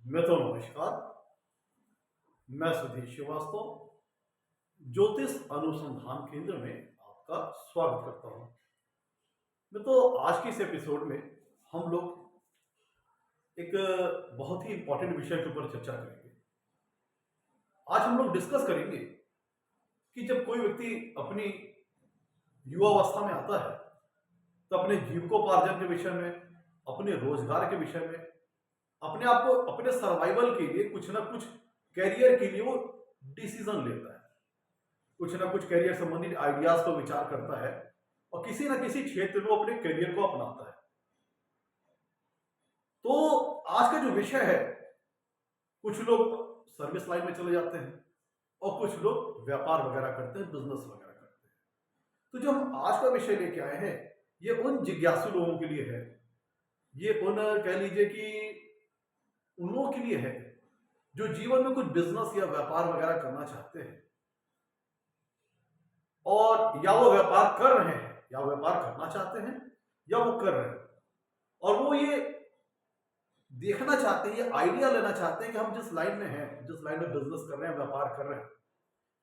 मित्रों नमस्कार। मैं सुधीर श्रीवास्तव ज्योतिष अनुसंधान केंद्र में आपका स्वागत करता हूं। मित्रों, आज के इस एपिसोड में हम लोग एक बहुत ही इंपॉर्टेंट विषय के ऊपर चर्चा करेंगे। आज हम लोग डिस्कस करेंगे कि जब कोई व्यक्ति अपनी युवावस्था में आता है तो अपने जीविकोपार्जन के विषय में, अपने रोजगार के विषय में, अपने आप को, अपने सर्वाइवल के लिए कुछ ना कुछ कैरियर के लिए वो डिसीजन लेता है, कुछ ना कुछ कैरियर संबंधित आइडियाज पर विचार करता है और किसी ना किसी क्षेत्र में अपने कैरियर को अपनाता है। तो आज का जो विषय है, कुछ लोग सर्विस लाइन में चले जाते हैं और कुछ लोग व्यापार वगैरह करते हैं, बिजनेस वगैरह करते हैं। तो जो हम आज का विषय लेके आए हैं, ये उन जिज्ञासु लोगों के लिए है, ये उन, कह लीजिए कि उन लोगों के लिए है जो जीवन में कुछ बिजनेस या व्यापार वगैरह करना चाहते हैं, और या वो व्यापार कर रहे हैं या व्यापार करना चाहते हैं या वो कर रहे हैं, और वो ये देखना चाहते हैं, ये आइडिया लेना चाहते हैं कि हम जिस लाइन में हैं, जिस लाइन में बिजनेस कर रहे हैं, व्यापार कर रहे हैं,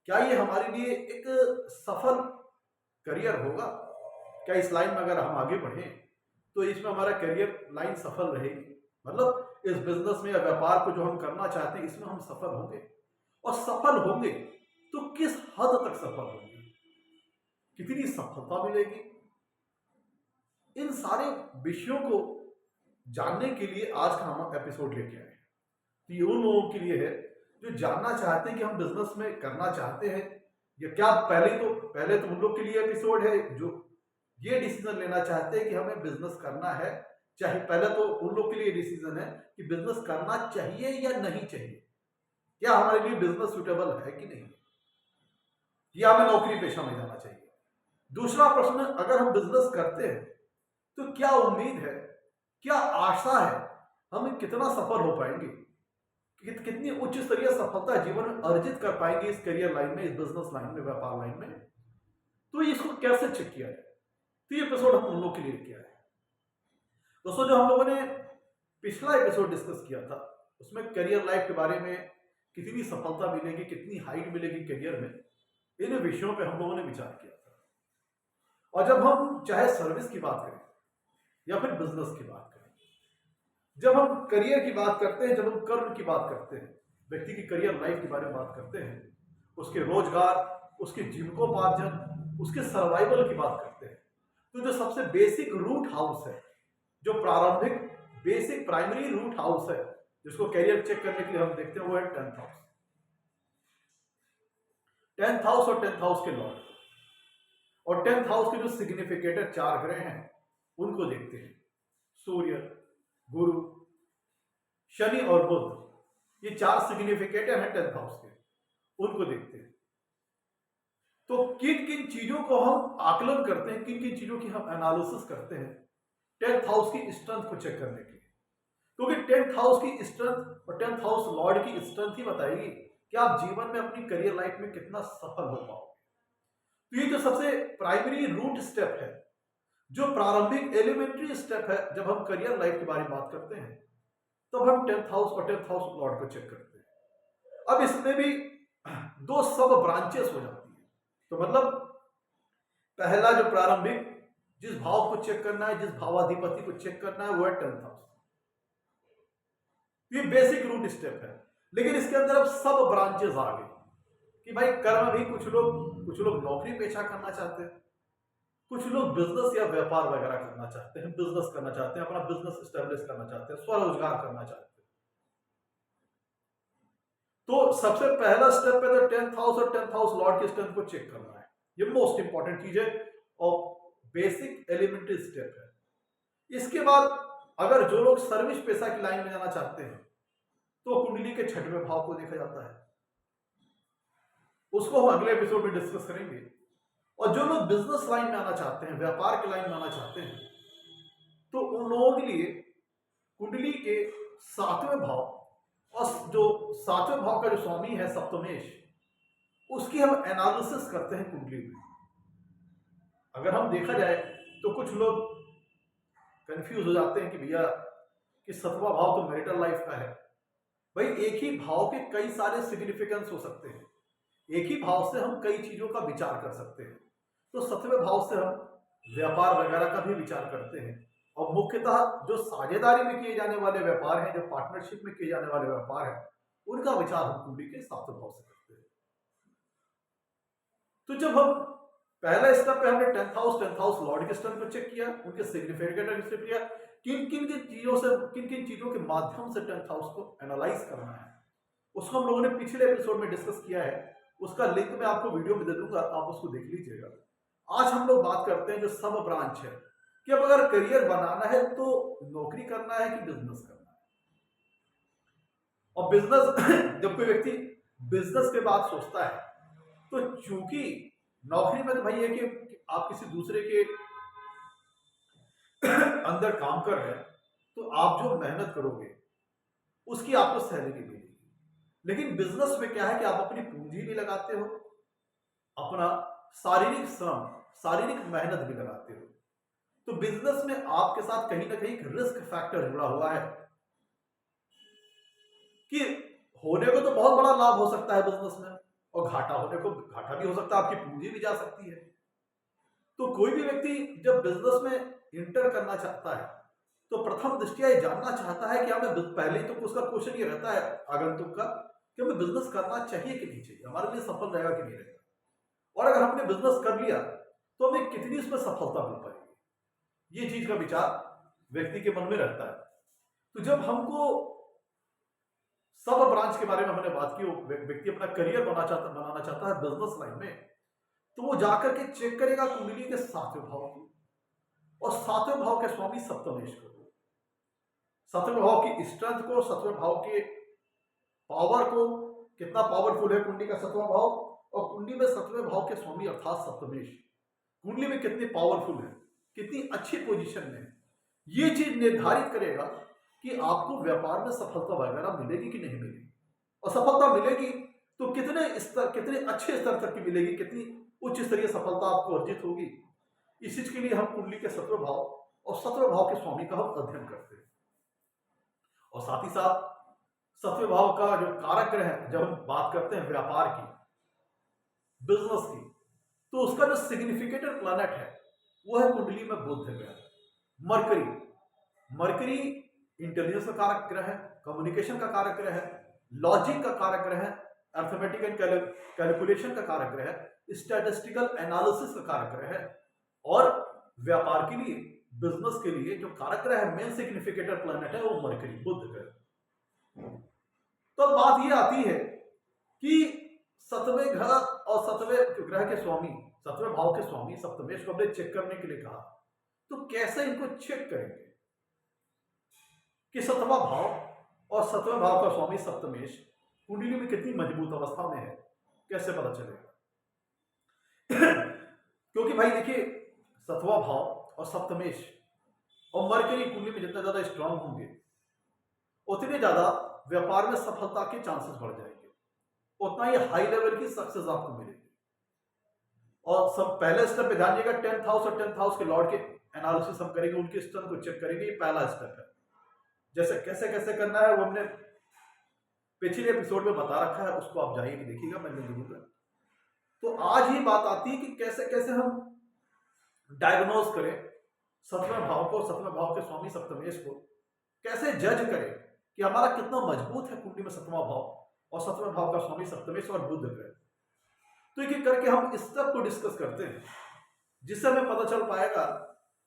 क्या ये हमारे लिए एक सफल करियर होगा? क्या इस लाइन में अगर हम आगे बढ़े तो इसमें हमारा करियर लाइन सफल रहेगी? मतलब इस बिजनेस में या व्यापार को जो हम करना चाहते हैं, इसमें हम सफल होंगे, और सफल होंगे तो किस हद तक सफल होंगे, कितनी सफलता मिलेगी? इन सारे विषयों को जानने के लिए आज का हम एपिसोड लेके आए हैं। तो ये उन लोगों के लिए है जो जानना चाहते हैं कि हम बिजनेस में करना चाहते हैं या क्या। पहले तो उन लोग के लिए एपिसोड है जो ये डिसीजन लेना चाहते हैं कि हमें बिजनेस करना है, चाहे पहले तो उन लोग के लिए डिसीजन है कि बिजनेस करना चाहिए या नहीं चाहिए, क्या हमारे लिए बिजनेस सुटेबल है कि नहीं, या हमें नौकरी पेशा में जाना चाहिए। दूसरा प्रश्न, अगर हम बिजनेस करते हैं तो क्या उम्मीद है, क्या आशा है, हम कितना सफल हो पाएंगे, कितनी उच्च स्तरीय सफलता जीवन में अर्जित कर पाएंगे इस करियर लाइन में, इस बिजनेस लाइन में, व्यापार लाइन में। तो इसको कैसे चेक किया जाए, तो ये एपिसोड हम उन लोग के लिए किया है। दोस्तों, जो हम लोगों ने पिछला एपिसोड डिस्कस किया था उसमें करियर लाइफ के बारे में, कितनी सफलता मिलेगी, कितनी हाइट मिलेगी करियर में, इन विषयों पे हम लोगों ने विचार किया था। और जब हम चाहे सर्विस की बात करें या फिर बिजनेस की बात करें, जब हम करियर की बात करते हैं, जब हम कर्म की बात करते हैं, व्यक्ति की करियर लाइफ के बारे में बात करते हैं, उसके रोजगार, उसके जीविकोपार्जन, उसके सर्वाइवल की बात करते हैं, तो जो सबसे बेसिक रूट हाउस है, जो प्रारंभिक बेसिक प्राइमरी रूट हाउस है, जिसको कैरियर चेक करने के लिए हम देखते हैं, वो है 10th हाउस। 10th हाउस और 10th हाउस के लॉर्ड, और 10th हाउस के जो सिग्निफिकेटर 4 ग्रह हैं उनको देखते हैं। सूर्य, गुरु, शनि और बुध, ये 4 सिग्निफिकेटर हैं 10th हाउस के, उनको देखते हैं। तो किन किन चीजों को हम आकलन करते हैं, किन किन चीजों की हम एनालिसिस करते हैं 10th हाउस की स्ट्रेंथ को चेक करने के लिए, क्योंकि 10th हाउस की स्ट्रेंथ और 10th हाउस लॉर्ड की स्ट्रेंथ ही बताएगी कि आप जीवन में अपनी करियर लाइफ में कितना सफल हो पाओगे। तो ये जो सबसे प्राइमरी रूट स्टेप है, जो प्रारंभिक एलिमेंट्री स्टेप है, जब हम करियर लाइफ के बारे में बात करते हैं तब हम 10th हाउस और 10th हाउस लॉर्ड को चेक करते हैं। अब इसमें भी 2 सब ब्रांचेस हो जाती है। तो मतलब पहला जो प्रारंभिक जिस भाव को चेक करना है, जिस भावाधिपति को चेक करना है, वो है 10th हाउस। ये बेसिक रूट स्टेप है, लेकिन इसके अंदर अब सब ब्रांचेस आ गई कि भाई कर्म भी, कुछ लोग नौकरी पेशा करना चाहते हैं, कुछ लोग बिजनेस या व्यापार वगैरह करना चाहते हैं, बिजनेस करना चाहते हैं, अपना बिजनेस एस्टेब्लिश करना चाहते हैं, स्वरोजगार करना चाहते हैं। तो सबसे पहला स्टेप है तो 10th हाउस और 10th हाउस लॉर्ड की स्ट्रेंथ को चेक करना है। ये मोस्ट इंपॉर्टेंट चीज है और बेसिक एलिमेंट्री स्टेप है। इसके बाद अगर जो लोग सर्विस पेशा की लाइन में जाना चाहते हैं तो कुंडली के 6वें भाव को देखा जाता है, उसको हम अगले एपिसोड में डिस्कस करेंगे। और जो लोग बिजनेस लाइन में आना चाहते हैं, व्यापार की लाइन में आना चाहते हैं, तो उन लोगों के लिए कुंडली के 7वें भाव, और जो 7वें भाव का जो स्वामी है सप्तमेश, उसकी हम एनालिसिस करते हैं कुंडली में। अगर हम देखा जाए तो कुछ लोग कंफ्यूज हो जाते हैं कि भैया कि 7वां भाव तो मैरिटल लाइफ का है, भाई एक ही भाव के कई सारे सिग्निफिकेंस हो सकते हैं, एक ही भाव से हम कई चीजों का विचार कर सकते हैं। तो 7वें भाव से हम व्यापार वगैरह का भी विचार करते हैं, और मुख्यतः जो साझेदारी में किए जाने वाले व्यापार हैं, जो पार्टनरशिप में किए जाने वाले व्यापार हैं, उनका विचार हम कुंडली के 7वें भाव से करते हैं। तो जब हम पहले स्टेप पे हमने 10th हाउस लॉर्ड के स्टेप को चेक किया, उनके सिग्निफिकेटर चेक किया, किन किन की चीजों से, किन किन चीजों के माध्यम से 10th हाउस को एनालाइज करना है, उसको हम लोगों ने पिछले एपिसोड में डिस्कस किया है। उसका लिंक मैं आपको वीडियो में दे दूंगा, आप उसको देख लीजिएगा। आज हम लोग बात करते हैं जो सब ब्रांच है, कि अब अगर करियर बनाना है तो नौकरी करना है कि बिजनेस करना है। और बिजनेस जब कोई व्यक्ति बिजनेस के बाद सोचता है, तो चूंकि नौकरी में तो भाई है कि आप किसी दूसरे के अंदर काम कर रहे हैं, तो आप जो मेहनत करोगे उसकी आपको सैलरी मिलेगी। लेकिन बिजनेस में क्या है कि आप अपनी पूंजी भी लगाते हो, अपना शारीरिक श्रम, शारीरिक मेहनत भी लगाते हो। तो बिजनेस में आपके साथ कहीं ना कहीं एक रिस्क फैक्टर जुड़ा हुआ है, कि होने को तो बहुत बड़ा लाभ हो सकता है बिजनेस में, और घाटा होने को घाटा भी हो सकता है, आपकी पूंजी भी जा सकती है। तो कोई भी व्यक्ति जब बिजनेस में इंटर करना चाहता है, तो प्रथम दृष्टया ये जानना चाहता है कि हमें पहले तो उसका क्वेश्चन ये रहता है आगंतुक का, कि हमें बिजनेस करना चाहिए कि नहीं चाहिए, हमारे लिए सफल रहेगा कि नहीं रहेगा, और अगर हमने बिजनेस कर लिया तो हमें कितनी उसमें सफलता मिल पाएगी। ये चीज का विचार व्यक्ति के मन में रहता है। तो जब हमको सब ब्रांच के बारे में हमने बात की, व्यक्ति अपना करियर बनाना चाहता है बिजनेस लाइन में, तो वो जाकर के चेक करेगा कुंडली के 7वें भाव को, और 7वें भाव के स्वामी सप्तमेश को, 7वें भाव की स्ट्रेंथ को, 7वें भाव के पावर को, कितना पावरफुल है कुंडली का 7वां भाव, और कुंडली में 7वें भाव के स्वामी अर्थात सप्तमेश कुंडली में कितनी पावरफुल है, कितनी अच्छी पोजीशन में है, ये चीज निर्धारित करेगा कि आपको व्यापार में सफलता वगैरह मिलेगी कि नहीं मिलेगी। और सफलता मिलेगी तो कितने स्तर, कितने अच्छे स्तर तक की मिलेगी, कितनी उच्च स्तरीय सफलता आपको अर्जित होगी। इस चीज के लिए हम कुंडली के 7वें भाव और 7वें भाव के स्वामी का हम अध्ययन करते हैं। और साथ ही साथ 7वें भाव का जो कारक ग्रह है, जब हम बात करते हैं व्यापार की, बिजनेस की, तो उसका जो सिग्निफिकेटर प्लैनेट है वो है कुंडली में बुध ग्रह, मरकरी। मरकरी इंटेलिजेंस का कारक ग्रह है, कम्युनिकेशन का कारक ग्रह है, लॉजिक का कारक ग्रह है, अर्थमेटिक एंड कैलकुलेशन का कारक ग्रह है, स्टैटिस्टिकल एनालिसिस का कारक ग्रह है, और व्यापार के लिए, बिजनेस के लिए जो कारक ग्रह है, मेन सिग्निफिकेटर प्लैनेट है वो मरकरी, बुध ग्रह। तो बात ये आती है कि 7वें घर और 7वें ग्रह के स्वामी, 7वें भाव के स्वामी सप्तमेश को हमने चेक करने के लिए कहा, तो कैसे इनको चेक करेंगे कि 7वां भाव और 7वें भाव का स्वामी सप्तमेश कुंडली में कितनी मजबूत अवस्था में है, कैसे पता चलेगा। क्योंकि भाई देखिए 7वां भाव और सप्तमेश और मरकरी कुंडली में जितना ज्यादा स्ट्रांग होंगे, उतने ज्यादा व्यापार में सफलता के चांसेस बढ़ जाएंगे, उतना ही हाई लेवल की सक्सेस आपको मिलेगी। और सब पहले स्टेप पे ध्यान दिएगा, 10th हाउस और 10th हाउस के लॉर्ड के एनालिसिस हम करेंगे, उनके स्ट्रेंथ को चेक करेंगे, ये पहला स्टेप है। जैसे कैसे कैसे करना है वो हमने पिछले एपिसोड में बता रखा है, उसको आप जाइए देखिएगा, मैंने जरूर। तो आज ही बात आती है कि कैसे कैसे हम डायग्नोज करें 7वें भाव को, 7वें भाव के स्वामी सप्तमेश को, कैसे जज करें कि हमारा कितना मजबूत है कुंडली में 7वां भाव और 7वें भाव का स्वामी सप्तमेश और बुध ग्रह। तो एक एक करके हम इस सब को डिस्कस करते हैं, जिससे हमें पता चल पाएगा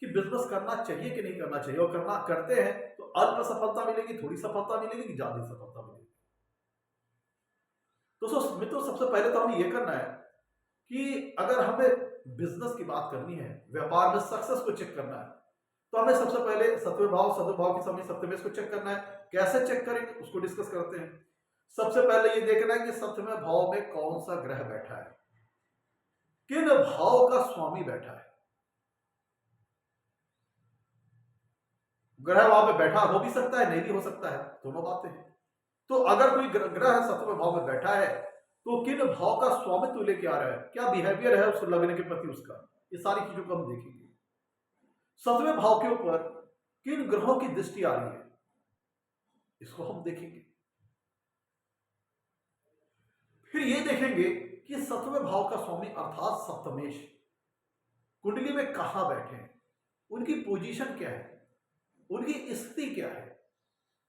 कि बिजनेस करना चाहिए कि नहीं करना चाहिए, और करना करते हैं तो अल्प सफलता मिलेगी, थोड़ी सफलता मिलेगी कि ज्यादा सफलता मिलेगी। तो मित्रों, सबसे पहले तो हमें यह करना है कि अगर हमें बिजनेस की बात करनी है, व्यापार में सक्सेस को चेक करना है, तो हमें सबसे पहले 7वें भाव के स्वामी सप्तमेश को चेक करना है। कैसे चेक करेंगे उसको डिस्कस करते हैं। सबसे पहले ये देखना है कि 7वें भाव में कौन सा ग्रह बैठा है, किन भाव का स्वामी बैठा है। ग्रह वहां पे बैठा हो भी सकता है, नहीं भी हो सकता है, दोनों बातें हैं। तो अगर कोई ग्रह 7वें भाव में बैठा है तो किन भाव का स्वामित्व लेके आ रहा है, क्या बिहेवियर है उस लगने के प्रति उसका, ये सारी चीजों को हम देखेंगे। 7वें भाव के ऊपर किन ग्रहों की दृष्टि आ रही है, इसको हम देखेंगे। फिर ये देखेंगे कि सप्तम भाव का स्वामी अर्थात सप्तमेश कुंडली में कहां बैठे हैं, उनकी पोजीशन क्या है, उनकी स्थिति क्या है,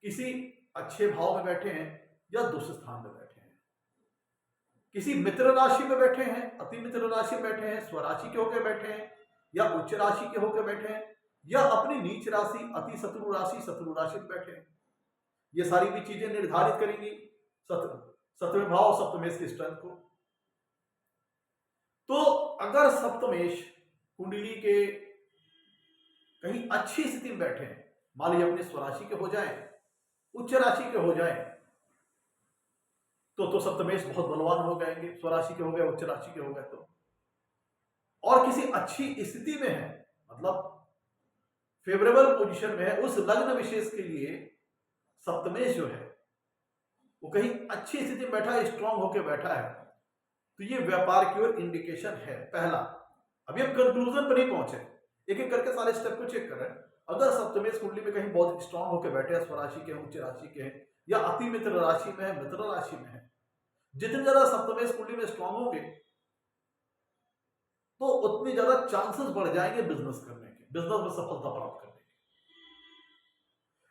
किसी अच्छे भाव में बैठे हैं या दूसरे स्थान में बैठे हैं, किसी मित्र राशि में बैठे हैं, अति मित्र राशि में बैठे हैं, स्वराशि के होकर बैठे हैं या उच्च राशि के होकर बैठे हैं, या अपनी नीच राशि अति शत्रु राशि में बैठे हैं। ये सारी भी चीजें निर्धारित करेंगी सप्तम भाव और सप्तमेश की स्ट्रेंथ को। तो अगर सप्तमेश कुंडली के कहीं अच्छी स्थिति में बैठे हैं, मान लीजिए अपने स्वराशि के हो जाए, उच्च राशि के हो जाए, तो सप्तमेश बहुत बलवान हो जाएंगे। स्वराशि के हो गए, उच्च राशि के हो गए तो। और किसी अच्छी स्थिति में है, मतलब फेवरेबल पोजीशन में है, उस लग्न विशेष के लिए सप्तमेश जो है वो कहीं अच्छी स्थिति में बैठा है, स्ट्रांग होकर बैठा है, तो ये व्यापार की ओर इंडिकेशन है पहला। अभी हम कंक्लूजन पर नहीं पहुंचे, एक एक करके सारे स्टेप को चेक कर रहे हैं। अगर सप्तमेश कुंडली में कहीं बहुत स्ट्रांग होकर बैठे हैं, स्वराशि के हैं, उच्च राशि के हैं, या अति मित्र राशि में है, मित्र राशि में है, जितने ज्यादा सप्तमेश कुंडली में स्ट्रांग होंगे तो उतने ज्यादा चांसेस बढ़ जाएंगे बिजनेस करने के, बिजनेस में सफलता प्राप्त करने के।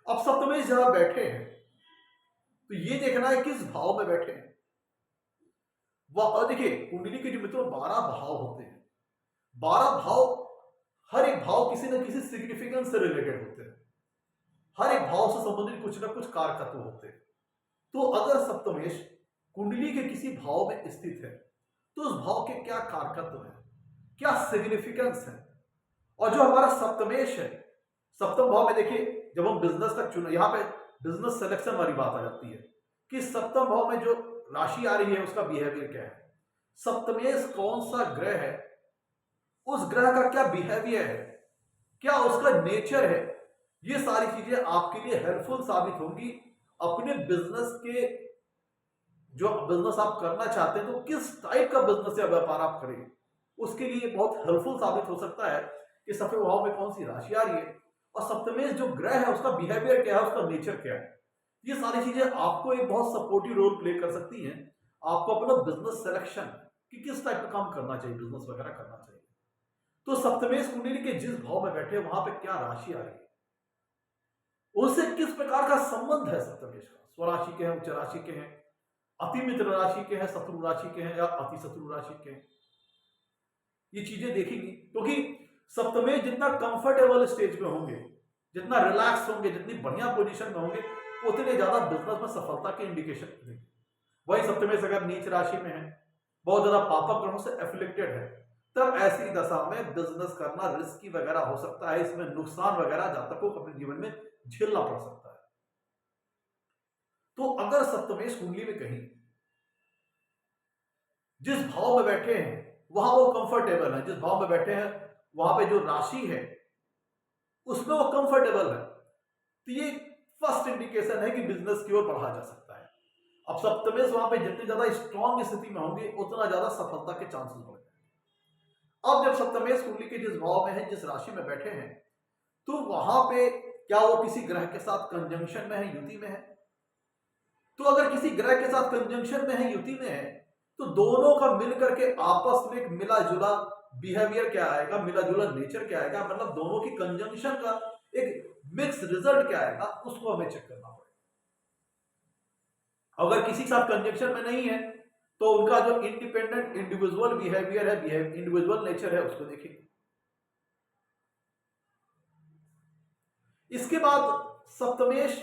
अब सप्तमेश जहां बैठे हैं तो ये देखना है किस भाव में बैठे हैं। वह देखिए कुंडली के जो मित्रों 12 भाव होते हैं, 12 भाव, हर एक भाव किसी न किसी सिग्निफिकेंस से रिलेटेड होते हैं, हर एक भाव से संबंधित कुछ ना कुछ कारकत्व होते हैं। तो अगर सप्तमेश कुंडली के किसी भाव में स्थित है तो उस भाव के क्या कारकत्व है, क्या सिग्निफिकेंस है। और जो हमारा सप्तमेश है, सप्तम भाव में देखिए जब हम बिजनेस का चुना, यहां पे बिजनेस सिलेक्शन वाली बात आ जाती है कि सप्तम भाव में जो राशि आ रही है उसका बिहेवियर क्या है, सप्तमेश कौन सा ग्रह है, उस ग्रह का क्या बिहेवियर है, क्या उसका नेचर है। ये सारी चीजें आपके लिए हेल्पफुल साबित होंगी अपने बिजनेस के, जो बिजनेस आप करना चाहते हैं तो किस टाइप का बिजनेस या व्यापार आप करें, उसके लिए बहुत हेल्पफुल साबित हो सकता है कि सप्तम भाव में कौन सी राशि आ रही है और सप्तमेश जो ग्रह है उसका बिहेवियर क्या है, उसका नेचर क्या है। ये सारी चीजें आपको एक बहुत सपोर्टिव रोल प्ले कर सकती हैं आपको अपना बिजनेस सिलेक्शन कि किस टाइप का काम करना चाहिए, बिजनेस वगैरह करना चाहिए। तो सप्तमेश कुंडली के जिस भाव में बैठे वहां पे क्या राशि आ रही है, उससे किस प्रकार का संबंध है सप्तमेश का, स्वराशि के हैं, उच्च राशि के हैं, अति मित्र राशि के हैं, शत्रु राशि के हैं या अति शत्रु राशि के हैं। ये चीजें देखेंगी क्योंकि सप्तमेश जितना कंफर्टेबल स्टेज पे होंगे, जितना रिलैक्स होंगे, जितनी बढ़िया पोजीशन में होंगे, उतने ज्यादा बिजनेस में सफलता के इंडिकेशन देंगे। वही सप्तमेश अगर नीच राशि में है, बहुत ज्यादा पापक ग्रहों से एफिलिक्टेड है, तब ऐसी दशा में बिजनेस करना रिस्की वगैरह हो सकता है, इसमें नुकसान वगैरह जातकों को अपने जीवन में झेलना पड़ सकता है। तो अगर सप्तमेश कुंडली में कहीं जिस भाव में बैठे हैं वहां वो कंफर्टेबल है, जिस भाव में बैठे हैं वहां पे जो राशि है उसमें वो कंफर्टेबल है, तो ये फर्स्ट इंडिकेशन है कि बिजनेस की ओर बढ़ा जा सकता है। अब सप्तमेश वहां पे जितनी ज्यादा स्ट्रॉन्ग स्थिति में होंगे उतना ज्यादा सफलता के चांसेस बढ़ जाएंगे। अब जब सप्तमेश कुंडली के जिस भाव में है, जिस राशि में बैठे हैं, तो वहां पे क्या वो किसी ग्रह के साथ कंजंक्शन में है, युति में है। तो अगर किसी ग्रह के साथ कंजंक्शन में है, युति में है, तो दोनों का मिलकर के आपस में एक मिला जुला बिहेवियर क्या आएगा, मिला जुला नेचर क्या आएगा, मतलब दोनों की कंजंक्शन का एक मिक्स रिजल्ट क्या आएगा, उसको हमें चेक करना पड़ेगा। अगर किसी के साथ कंजंक्शन में नहीं है तो उनका जो इंडिपेंडेंट इंडिविजुअल बिहेवियर है, इंडिविजुअल नेचर है, उसको देखेंगे। इसके बाद सप्तमेश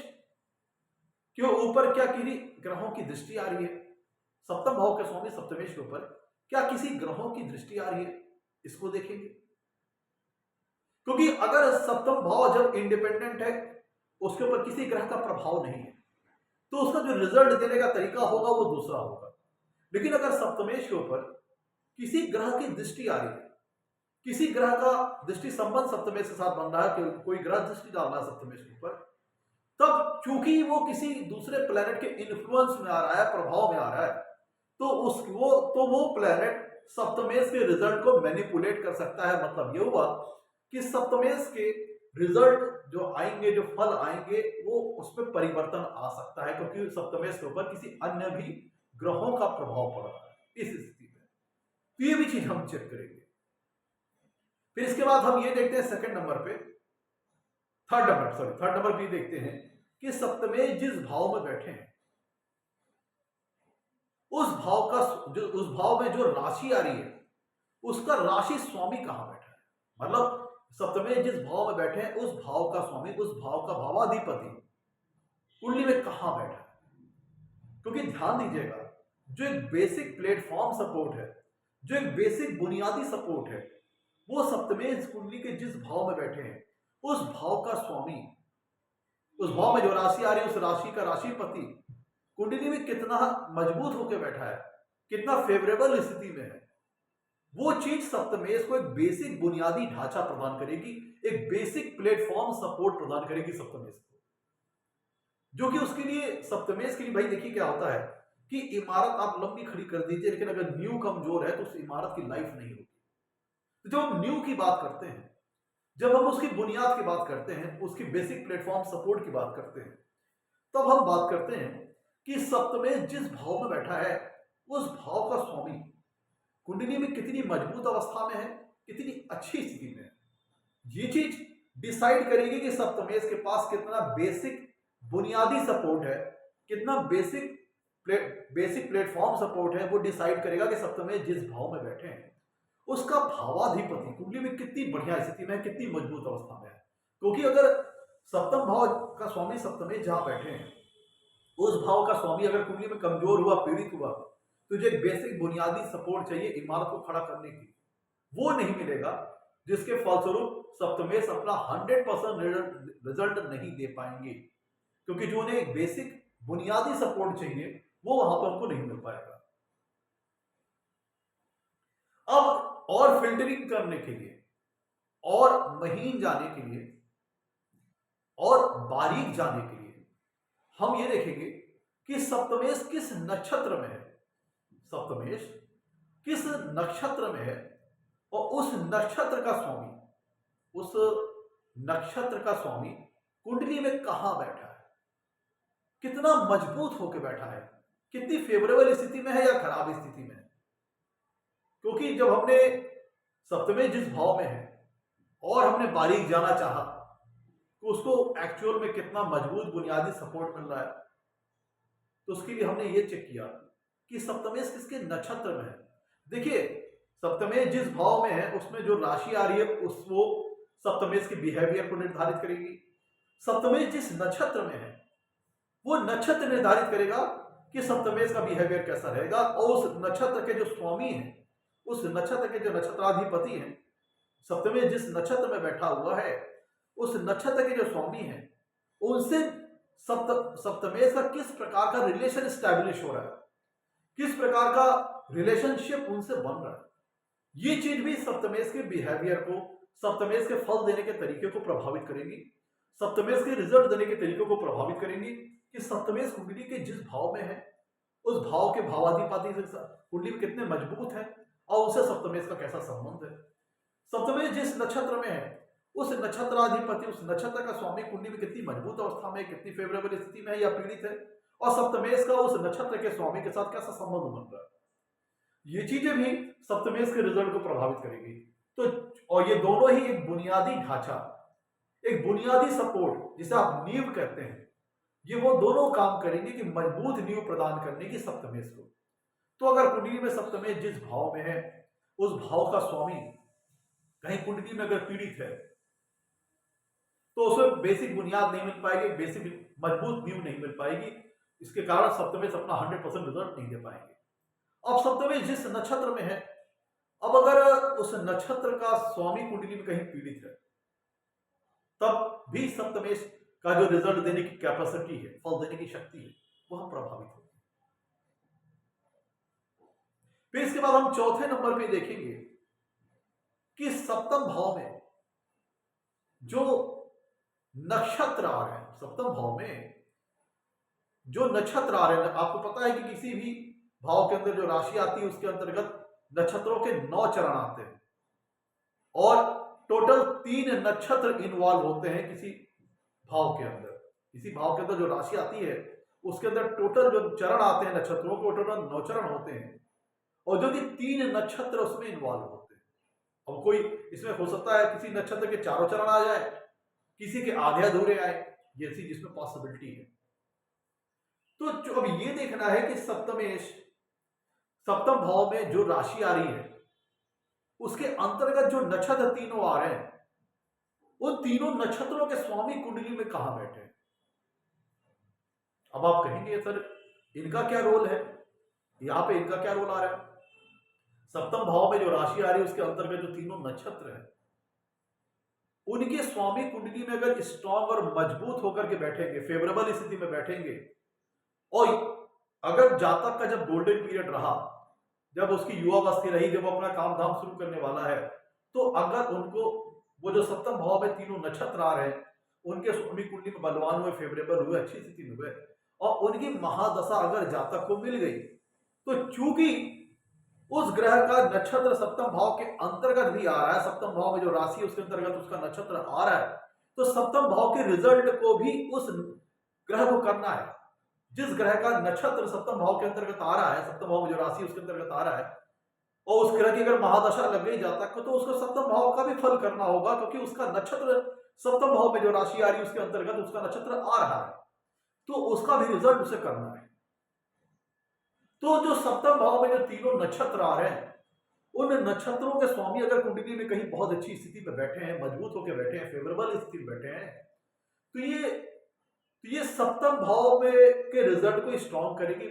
के ऊपर क्या किसी ग्रहों की दृष्टि आ रही है, सप्तम भाव के स्वामी सप्तमेश के ऊपर क्या किसी ग्रहों की दृष्टि आ रही है, इसको देखेंगे। क्योंकि अगर सप्तम भाव जब इंडिपेंडेंट है, उसके ऊपर किसी ग्रह का प्रभाव नहीं है, तो उसका जो रिजल्ट देने का तरीका होगा वो दूसरा होगा। लेकिन अगर सप्तमेश के ऊपर किसी ग्रह की दृष्टि आ रही है, किसी ग्रह का दृष्टि संबंध सप्तमेश के साथ बन रहा है, कि कोई ग्रह दृष्टि डाल रहा है सप्तमेश के ऊपर, तब चूंकि वो किसी दूसरे प्लेनेट के इन्फ्लुएंस में आ रहा है, प्रभाव में आ रहा है, तो वो प्लेनेट सप्तमेश के रिजल्ट को मैनिपुलेट कर सकता है। मतलब ये हुआ कि सप्तमेश के रिजल्ट जो आएंगे, जो फल आएंगे, वो उसमें परिवर्तन आ सकता है, क्योंकि सप्तमेश के ऊपर किसी अन्य भी ग्रहों का प्रभाव पड़ रहा है इस स्थिति में। तो ये भी चीज हम चेक करेंगे। फिर इसके बाद हम ये देखते हैं सेकंड नंबर पे, थर्ड नंबर पे देखते हैं कि सप्तमे जिस भाव में बैठे हैं उस भाव में जो राशि आ रही है उसका राशि स्वामी कहां बैठा है। मतलब सप्तमे जिस भाव में बैठे हैं उस भाव का स्वामी, उस भाव का भावाधिपति कुंडली में कहां बैठा है। क्योंकि ध्यान दीजिएगा, जो एक बेसिक प्लेटफॉर्म सपोर्ट है, जो एक बेसिक बुनियादी सपोर्ट है, वो सप्तमे कुंडली के जिस भाव में बैठे हैं उस भाव का स्वामी, उस भाव में जो राशि आ रही है उस राशि का राशिपति कुंडली में कितना मजबूत होकर बैठा है, कितना फेवरेबल स्थिति में है, वो चीज सप्तमेश को एक बेसिक बुनियादी ढांचा प्रदान करेगी, एक बेसिक प्लेटफॉर्म सपोर्ट प्रदान करेगी सप्तमेश को। जो कि उसके लिए सप्तमेश के लिए भाई देखिए क्या होता है कि इमारत आप लंबी खड़ी कर दीजिए, लेकिन अगर नींव कमजोर है तो उस इमारत की लाइफ नहीं होगी। तो जब हम नींव की बात करते हैं, जब हम उसकी बुनियाद की बात करते हैं, उसकी बेसिक प्लेटफॉर्म सपोर्ट की बात करते हैं, तब हम बात करते हैं कि सप्तमेश जिस भाव में बैठा है उस भाव का स्वामी कुंडली में कितनी मजबूत अवस्था में है, कितनी अच्छी स्थिति में है। ये चीज डिसाइड करेगी कि सप्तमेश के पास कितना बेसिक बुनियादी सपोर्ट है, कितना बेसिक प्लेटफॉर्म सपोर्ट है। वो डिसाइड करेगा कि सप्तमेश जिस भाव में बैठे हैं उसका भावाधिपति कुंडली में कितनी बढ़िया स्थिति में है, कितनी मजबूत अवस्था में है। क्योंकि अगर सप्तम भाव का स्वामी सप्तमेश जहां बैठे हैं उस भाव का स्वामी अगर कुंडली में कमजोर हुआ, पीड़ित हुआ, तुझे एक बेसिक बुनियादी सपोर्ट चाहिए इमारत को खड़ा करने की, वो नहीं मिलेगा, जिसके फलस्वरूप सप्तमेश अपना 100% रिजल्ट नहीं दे पाएंगे। क्योंकि जो उन्हें एक बेसिक बुनियादी सपोर्ट चाहिए वो वहां पर उनको नहीं मिल पाएगा। अब और फिल्टरिंग करने के लिए, और महीन जाने के लिए, और बारीक जाने के लिए हम ये देखेंगे कि सप्तमेश किस नक्षत्र में है, सप्तमेश किस नक्षत्र में है, और उस नक्षत्र का स्वामी, उस नक्षत्र का स्वामी कुंडली में कहां बैठा है, कितना मजबूत होकर बैठा है, कितनी फेवरेबल स्थिति में है या खराब स्थिति में है। क्योंकि जब हमने सप्तमेश जिस भाव में है और हमने बारीक जाना चाहा तो उसको एक्चुअल में कितना मजबूत बुनियादी सपोर्ट मिल रहा है, तो उसके लिए हमने ये चेक किया कि सप्तमेश किसके नक्षत्र में है। देखिए सप्तमेश जिस भाव में है उसमें जो राशि आ रही है उस वो सप्तमेश के बिहेवियर को निर्धारित करेगी। सप्तमेश जिस नक्षत्र में है वो नक्षत्र निर्धारित करेगा कि सप्तमेश का बिहेवियर कैसा रहेगा, और उस नक्षत्र के जो स्वामी हैं, उस नक्षत्र के जो नक्षत्राधिपति हैं, सप्तमेश जिस नक्षत्र में बैठा हुआ है उस नक्षत्र के जो स्वामी हैं उनसे सप्तमेश का किस प्रकार का रिलेशन स्टैब्लिश हो रहा है, किस प्रकार का रिलेशनशिप उनसे बन रहा है। ये चीज भी सप्तमेश के बिहेवियर को, सप्तमेश के फल देने के तरीके को प्रभावित करेंगी, सप्तमेश के रिजल्ट देने के तरीकों को प्रभावित करेंगी कि सप्तमेश कुंडली के जिस भाव में है उस भाव के भावाधिपति से कुंडली में कितने मजबूत है और उनसे सप्तमेश का कैसा संबंध है। सप्तमेश जिस नक्षत्र में है उस नक्षत्राधिपति, उस नक्षत्र का स्वामी कुंडली में कितनी मजबूत अवस्था में, कितनी फेवरेबल स्थिति में है या पीड़ित है, और सप्तमेश का उस नक्षत्र के स्वामी के साथ कैसा संबंध बन रहा है। ये चीजें भी सप्तमेश के रिजल्ट को प्रभावित करेगी। तो और ये दोनों ही एक बुनियादी ढांचा, एक बुनियादी सपोर्ट जिसे आप नींव कहते हैं, ये वो दोनों काम करेंगे कि मजबूत नींव प्रदान करने की सप्तमेश को। तो अगर कुंडली में सप्तमेश जिस भाव में है उस भाव का स्वामी कहीं कुंडली में अगर पीड़ित है तो उसमें बेसिक बुनियाद नहीं मिल पाएगी, बेसिक मजबूत नींव नहीं मिल पाएगी। इसके कारण सप्तमेश अपना 100% रिजल्ट नहीं दे पाएंगे। अब सप्तमेश जिस नक्षत्र में है, अब अगर उस नक्षत्र का स्वामी कुंडली में कहीं पीड़ित है तब भी सप्तमेश का जो रिजल्ट देने की कैपेसिटी है, फल देने की शक्ति है, वह प्रभावित होगी। फिर इसके बाद हम चौथे नंबर पे देखेंगे कि सप्तम भाव में जो नक्षत्र आ रहे हैं, सप्तम भाव में जो नक्षत्र आ रहे हैं, आपको पता है कि किसी भी भाव के अंदर जो राशि आती है उसके अंतर्गत नक्षत्रों के 9 चरण आते हैं और टोटल 3 नक्षत्र इन्वॉल्व होते हैं किसी भाव के अंदर। किसी भाव के अंदर जो राशि आती है उसके अंदर टोटल जो चरण आते हैं नक्षत्रों को, टोटल 9 चरण होते हैं और जो कि 3 नक्षत्र उसमें इन्वॉल्व होते हैं। अब कोई इसमें हो सकता है किसी नक्षत्र के चारों चरण आ जाए, किसी के आधे अधूरे आए, जैसी जिसमें पॉसिबिलिटी है। तो अब ये देखना है कि सप्तम भाव में जो राशि आ रही है उसके अंतर्गत जो नक्षत्र तीनों आ रहे हैं, उन तीनों नक्षत्रों के स्वामी कुंडली में कहां बैठे हैं। अब आप कहेंगे सर इनका क्या रोल है, यहां पे इनका क्या रोल आ रहा है। सप्तम भाव में जो राशि आ रही है उसके अंतर्गत जो तीनों नक्षत्र हैं, उनके स्वामी कुंडली में अगर स्ट्रांग और मजबूत होकर के बैठेंगे, फेवरेबल स्थिति में बैठेंगे, और अगर जातक का जब गोल्डन पीरियड रहा, जब उसकी युवावस्था रही, जब वो अपना काम धाम शुरू करने वाला है, तो अगर उनको वो जो सप्तम भाव में तीनों नक्षत्र आ रहे हैं उनके स्वामी कुंडली में बलवान हुए, फेवरेबल हुए, अच्छी स्थिति में हुए, और उनकी महादशा अगर जातक को मिल गई, तो चूंकि उस ग्रह का नक्षत्र सप्तम भाव के अंतर्गत भी आ रहा है, सप्तम भाव में जो राशि उसके अंतर्गत उसका नक्षत्र आ रहा है, तो सप्तम भाव के रिजल्ट को भी उस ग्रह को करना है। जिस ग्रह का नक्षत्र सप्तम भाव के अंतर्गत आ रहा है, सप्तम भाव में जो राशि उसके अंतर्गत आ रहा है, और उस ग्रह की अगर महादशा लग गई जातक को, तो उसको सप्तम भाव का भी फल करना होगा, क्योंकि उसका नक्षत्र सप्तम भाव में जो राशि आ रही है उसके अंतर्गत उसका नक्षत्र आ रहा है, तो उसका भी रिजल्ट उसे करना है। तो जो सप्तम भाव में जो तीनों नक्षत्र आ रहे हैं, उन नक्षत्रों के स्वामी अगर कुंडली में कहीं बहुत अच्छी स्थिति में बैठे हैं, मजबूत होकर बैठे हैं, फेवरेबल स्थिति में बैठे हैं, तो ये सप्तम भाव में के रिजल्ट को स्ट्रॉन्ग करेगी,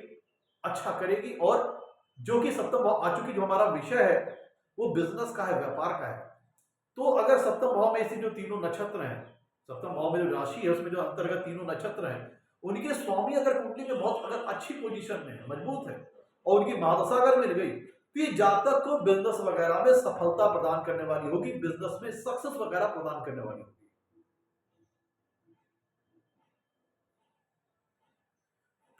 अच्छा करेगी। और जो कि सप्तम भाव आ चुकी, जो हमारा विषय है वो बिजनेस का है, व्यापार का है, तो अगर सप्तम भाव में ऐसी जो तीनों नक्षत्र हैं, सप्तम भाव में जो राशि है उसमें जो अंतर्गत तीनों नक्षत्र हैं, उनके स्वामी अगर कुंडली में बहुत अगर अच्छी पोजीशन में है, मजबूत है, और उनकी महादशा अगर मिल गई, तो ये जातक को बिजनेस वगैरह में सफलता प्रदान करने वाली होगी, बिजनेस में सक्सेस वगैरह प्रदान करने वाली होगी।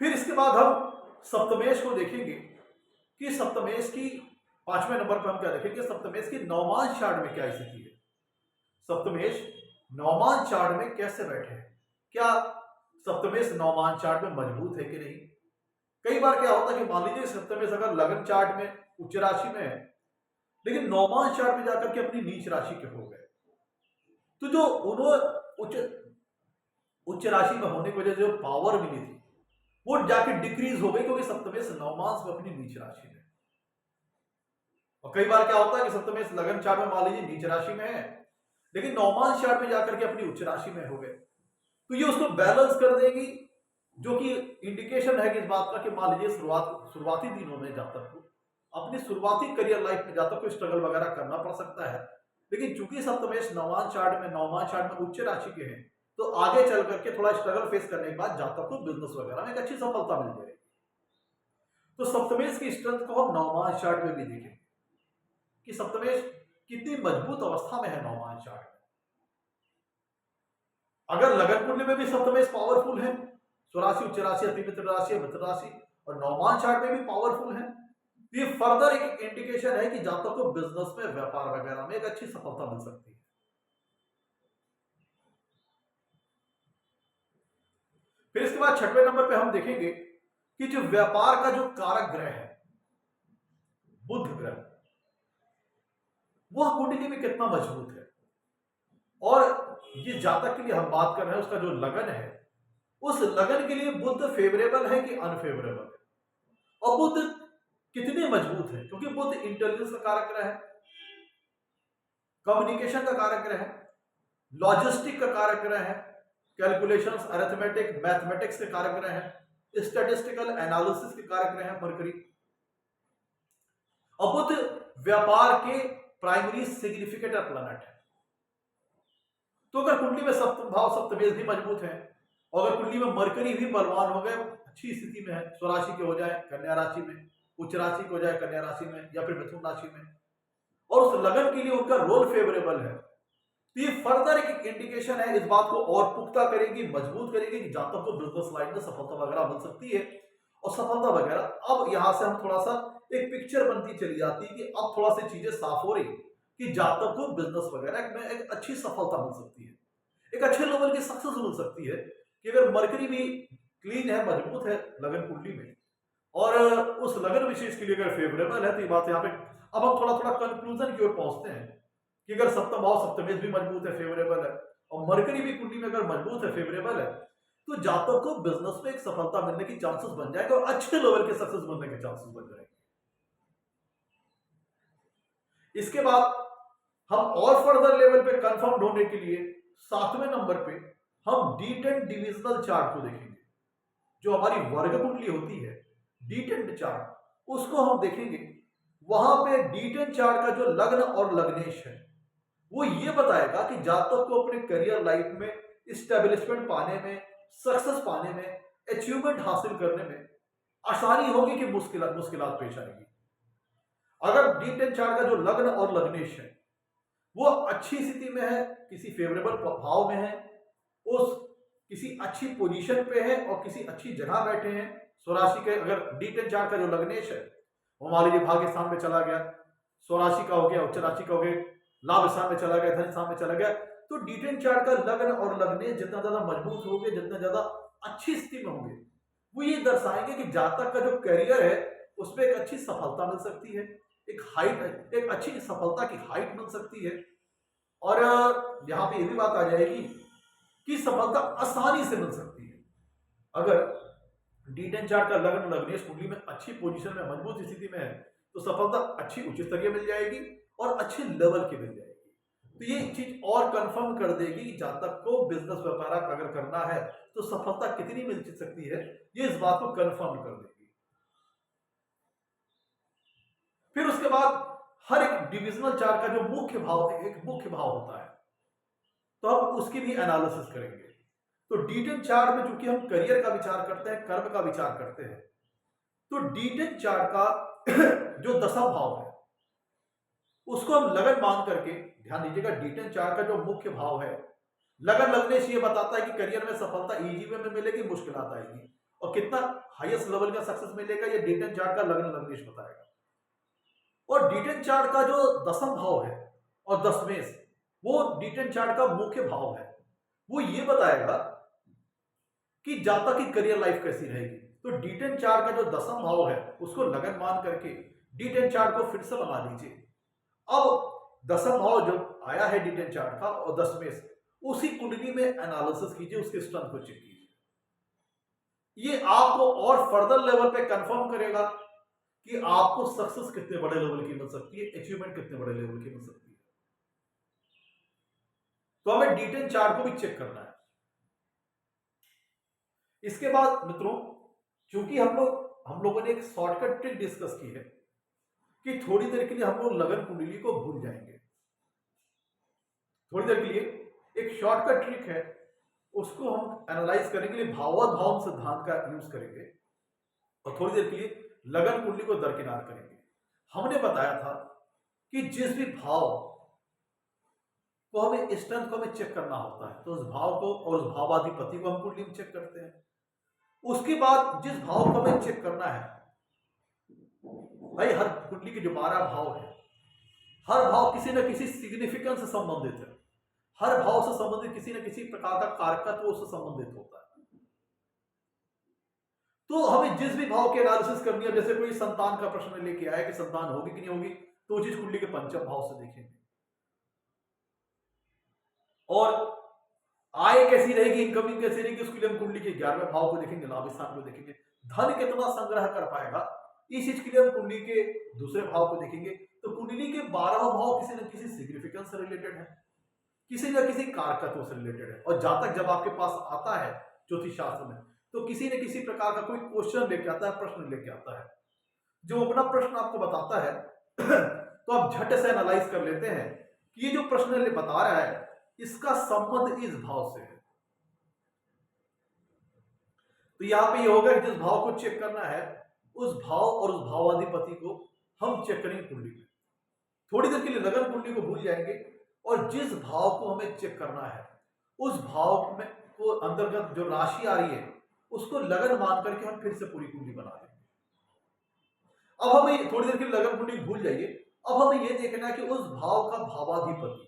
फिर इसके बाद हम सप्तमेश को देखेंगे कि सप्तमेश की 5वें नंबर पर हम क्या देखेंगे, सप्तमेश की नवमांश चार्ट में क्या स्थिति है, सप्तमेश नवमांश चार्ट में कैसे बैठे हैं, क्या सप्तमेश नवमांश चार्ट में मजबूत है कि नहीं। कई बार क्या होता है कि मान लीजिए सप्तमेश अगर लगन चार्ट में उच्च राशि में है, लेकिन नवमांश चार्ट में जाकर के अपनी नीच राशि के हो गए, तो जो उन्होंने उच्च राशि में होने की वजह से जो पावर मिली थी वो जाके डिक्रीज हो गई, क्योंकि सप्तमेश नवमांश में अपनी नीच राशि में। और कई बार क्या होता है कि सप्तमेश लगन चार्ट में मान लीजिए नीच राशि में है, लेकिन नवमांश चार्ट में जाकर के अपनी उच्च राशि में हो गए, तो ये उसको बैलेंस कर देगी, जो कि इंडिकेशन है कि इस बात का कि मान लीजिए शुरुआती दिनों में जातक को अपनी शुरुआती करियर लाइफ में जातक को स्ट्रगल वगैरह करना पड़ सकता है, लेकिन चूंकि सप्तमेश नवमांश चार्ट में उच्च राशि के हैं, तो आगे चल करके थोड़ा स्ट्रगल फेस करने के बाद जातक को बिजनेस वगैरह में एक अच्छी सफलता मिल जाएगी। तो सप्तमेश की स्ट्रेंथ को हम नवमांश चार्ट में भी देखेंगे कि सप्तमेश कितनी मजबूत अवस्था में है नवमांश चार्ट में। अगर लगन कुंडली में भी सप्तमेश पावरफुल है, स्वराशि, उच्च राशि, अति मित्र राशि, मित्र राशि, और नवमांश चार्ट में भी पावरफुल है, तो ये फर्दर एक इंडिकेशन है कि जातक को बिजनेस में, व्यापार वगैरह में एक अच्छी सफलता मिल सकती है। फिर इसके बाद 6वें नंबर पे हम देखेंगे कि जो व्यापार का जो कारक ग्रह है बुध ग्रह, वह कुंडली में कितना मजबूत है, और ये जातक के लिए हम बात कर रहे हैं उसका जो लगन है, उस लगन के लिए बुध फेवरेबल है कि अनफेवरेबल है, और बुध कितने मजबूत है, क्योंकि बुध इंटेलिजेंस का कारक ग्रह है, कम्युनिकेशन का कारक ग्रह है, लॉजिस्टिक का कारक ग्रह है, कैलकुलेशंस, अरिथमेटिक, मैथमेटिक्स के कारक ग्रह है, स्टैटिस्टिकल एनालिसिस के कारक ग्रह है मरकरी, और बुध व्यापार के प्राइमरी सिग्निफिकेटर प्लैनेट है। तो अगर कुंडली में सप्तम भाव सप्तमेश भी मजबूत है, और अगर कुंडली में मरकरी भी बलवान हो गए, अच्छी स्थिति में है, स्वराशि के हो जाए कन्या राशि में, उच्च राशि को हो जाए कन्या राशि में या फिर मिथुन राशि में, और उस लगन के लिए उनका रोल फेवरेबल है, तो ये फर्दर एक इंडिकेशन है, इस बात को और पुख्ता करेगी, मजबूत करेगी कि जातक को बिजनेस लाइन में सफलता वगैरह मिल सकती है। और सफलता वगैरह अब यहां से हम थोड़ा सा एक पिक्चर बनती चली जाती है कि अब थोड़ा सी चीजें साफ हो रही कि जातक को बिजनेस वगैरह में एक अच्छी सफलता मिल सकती है, एक अच्छे लेवल की सक्सेस मिल सकती है, कि अगर मरकरी भी क्लीन है, मजबूत है लगन कुंडली में, और उस लगन विशेष के लिए अगर फेवरेबल है, तो ये बात यहाँ पे अब हम थोड़ा थोड़ा कंक्लूजन की ओर पहुंचते हैं कि अगर सप्तम भाव सप्तमेश भी मजबूत है, फेवरेबल है, और मरकरी भी कुंडली में अगर मजबूत है, फेवरेबल है, तो जातक को बिजनेस में एक सफलता मिलने की चांसेस बन जाएगा और अच्छे लेवल के सक्सेस बनने के चांसेस बन जाएंगे। इसके बाद हम और फर्दर लेवल पे कंफर्म होने के लिए 7वें नंबर पे हम D10 डिविजनल चार्ट को देखेंगे। जो हमारी वर्ग कुंडली होती है D10 चार्ट, उसको हम देखेंगे। वहां पे D10 चार्ट का जो लग्न और लग्नेश है वो ये बताएगा कि जातक को अपने करियर लाइफ में स्टेब्लिशमेंट पाने में, सक्सेस पाने में, अचीवमेंट हासिल करने में आसानी होगी कि मुश्किलात पेश आएगी। अगर D10 चार्ट का जो लग्न और लग्नेश है वो अच्छी स्थिति में है, किसी फेवरेबल भाव में है, उस किसी अच्छी पोजीशन पे है और किसी अच्छी जगह बैठे हैं, स्वराशि के अगर D10 चार्ट का जो लग्नेश है वो मान लीजिए भाग्य स्थान में चला गया, स्वराशि का हो गया, उच्च राशि का हो गया, लाभ स्थान में चला गया, धन स्थान में चला गया, तो D10 चार्ट का लग्न और लग्नेश जितना ज्यादा मजबूत होंगे, जितना ज्यादा अच्छी स्थिति में होंगे, वो ये दर्शाएंगे कि जातक का जो करियर है उसमें एक अच्छी सफलता मिल सकती है, एक अच्छी सफलता की हाइट मिल सकती है। और यहाँ पे ये भी बात आ जाएगी कि सफलता आसानी से मिल सकती है अगर D10 चार्ट का लग्न लग्नेश कुंडली में अच्छी पोजीशन में, मजबूत स्थिति में है, तो सफलता अच्छी उच्च स्तरीय मिल जाएगी और अच्छे लेवल की मिल जाएगी। तो ये चीज और कंफर्म कर देगी कि जातक को बिजनेस व्यापार अगर करना है तो सफलता कितनी मिल सकती है, ये इस बात को कंफर्म कर देगी। फिर उसके बाद हर एक डिविजनल चार्ट का जो मुख्य भाव है, एक मुख्य भाव होता है, तो हम उसकी भी एनालिसिस करेंगे। तो D10 चार्ट में चूंकि हम करियर का विचार करते हैं, कर्म का विचार करते हैं, तो D10 चार्ट का जो दशम भाव है उसको हम लगन मान करके, ध्यान दीजिएगा, D10 चार्ट का जो मुख्य भाव है लगन लग्नेश ये बताता है कि करियर में सफलता इजी वे में मिलेगी, मुश्किलात आएगी, और कितना हाईएस्ट लेवल का सक्सेस मिलेगा ये D10 चार्ट का लगन लग्नेश बताएगा। और D10 चार्ट का जो दशम भाव है और दशमेश, वो D10 चार्ट का मुख्य भाव है, वो ये बताएगा कि जातक की करियर लाइफ कैसी रहेगी। तो D10 चार्ट का जो दशम भाव है उसको लगन मान करके D10 चार्ट को फिर से बना लीजिए। अब दशम भाव जो आया है D10 चार्ट का और दशमेश, उसी कुंडली में एनालिसिस कीजिए, उसके स्ट्रेंथ को चेक कीजिए। ये आपको और फर्दर लेवल पे कंफर्म करेगा कि आपको सक्सेस कितने बड़े लेवल की मिल सकती है, अचीवमेंट कितने बड़े लेवल की मिल सकती है। तो हमें D10 चार्ट को भी चेक करना है। इसके बाद मित्रों, चूंकि हम लोगों ने एक शॉर्टकट ट्रिक डिस्कस की है कि थोड़ी देर के लिए हम लोग लगन कुंडली को भूल जाएंगे। थोड़ी देर के लिए एक शॉर्टकट ट्रिक है, उसको हम एनालाइज करने के लिए भावाभाव सिद्धांत का यूज करेंगे और थोड़ी देर के लिए लगन कुंडली को दरकिनार करेंगे। हमने बताया था कि जिस भी भाव को हमें स्ट्रेंथ को हमें चेक करना होता है, तो उस भाव को और उस भावाधिपति को हम कुंडली में चेक करते हैं। उसके बाद जिस भाव को हमें चेक करना है, भाई हर कुंडली के जो 12 भाव है, हर भाव किसी न किसी सिग्निफिकेंस से संबंधित है, हर भाव से संबंधित किसी न किसी प्रकार का कारकत्व उससे संबंधित होता है। तो हमें जिस भी भाव की एनालिसिस करनी है, जैसे कोई संतान का प्रश्न लेके आया कि संतान होगी कि नहीं होगी, तो उस कुंडली के पंचम भाव से देखेंगे। और आय कैसी रहेगी, इनकमिंग कैसी रहेगी, उसके लिए हम कुंडली के 11वें भाव को देखेंगे, लाभ स्थान को देखेंगे। धन कितना संग्रह कर पाएगा, इस चीज के लिए हम कुंडली के दूसरे भाव को देखेंगे। तो कुंडली के 12वां भाव किसी न किसी सिग्निफिकेंस से रिलेटेड है, किसी न किसी कारकत्व से रिलेटेड है। और जातक जब आपके पास आता है ज्योतिष शास्त्र में, तो किसी न किसी प्रकार का कोई क्वेश्चन लेके आता है, प्रश्न लेके आता है। जो अपना प्रश्न आपको बताता है तो आप झट से एनालाइज कर लेते हैं कि ये जो प्रश्न बता रहा है इसका संबंध इस भाव से है। तो यहां पे ये होगा कि जिस भाव को चेक करना है, उस भाव और उस भावाधिपति को हम चेक करेंगे कुंडली में। थोड़ी देर के लिए लगन कुंडली को भूल जाएंगे और जिस भाव को हमें चेक करना है, उस भाव में को अंतर्गत जो राशि आ रही है उसको लगन मान करके हम फिर से पूरी कुंडली बना देंगे। अब हमें थोड़ी देर के लिए लगन कुंडली भूल जाइए। अब हमें यह देखना है कि उस भाव का भावाधिपति